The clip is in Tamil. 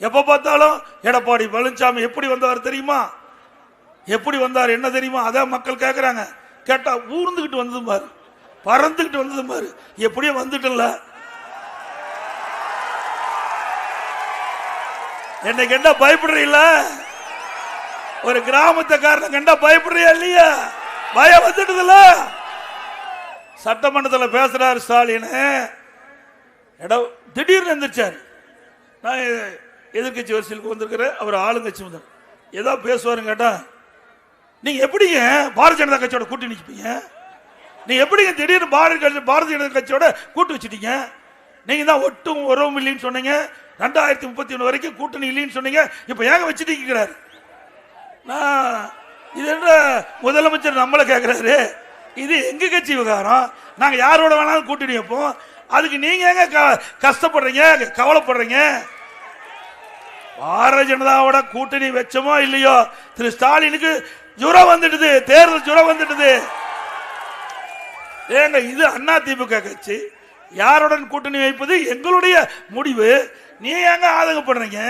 எப்ப பார்த்தாலும் எடப்பாடி பழனிசாமி எப்படி வந்தவர் தெரியுமா, எப்படி வந்தார் என்ன தெரியுமா, அதான் மக்கள் கேட்கறாங்க. கேட்டா ஊர்ந்துகிட்டு வந்தது பாரு, பறந்துகிட்டு வந்தது பாரு, எப்படியோ வந்துட்டல. என்னை கண்டா பயப்படுறீங்களா? ஒரு கிராமத்துக்காரன் கண்டா பயப்படுறியா இல்லையா? பயம் வந்துடுதுல. சட்டமன்றத்தில் பேசுறாரு ஸ்டாலின், திடீர்னு எந்திரிச்சார். நான் எதிர்கட்சி வரிசையில் வந்திருக்கிறேன், அவர் ஆளுங்கட்சி வந்தார். ஏதாவது பேசுவாருன்னு கேட்டா, நீங்க எப்படிங்க பாரதிய ஜனதா கட்சியோட கூட்டணி நிற்பீங்க? நீங்க எப்படிங்க திடீர்னு பாரதிய ஜனதா கட்சியோட கூட்டு வச்சுட்டீங்க? நீங்க தான் ஒட்டும் உறவும் இல்லைன்னு சொன்னீங்க, 2031 வரைக்கும் கூட்டணி இல்லைன்னு சொன்னீங்க, இப்ப ஏங்க வச்சுட்டு. நான் இது என்ன முதலமைச்சர் நம்மளை கேட்கிறாரு, இது எங்க கட்சி விவகாரம், நாங்க யாரோட வேணாலும் கூட்டணி வைப்போம், அதுக்கு நீங்க எங்க கஷ்டப்படுறீங்க கவலைப்படுறீங்க? பாரதிய ஜனதாவோட கூட்டணி வச்சமோ இல்லையோ, திரு ஸ்டாலினுக்கு ஜுரம் வந்துடுது, தேர்தல் ஜுரம் வந்துடுது. ஏங்க இது அண்ணா திமுக கட்சி, யாருடன் கூட்டணி வைப்பது எங்களுடைய முடிவு, நீ ஏங்க ஆதங்கப்படுறீங்க?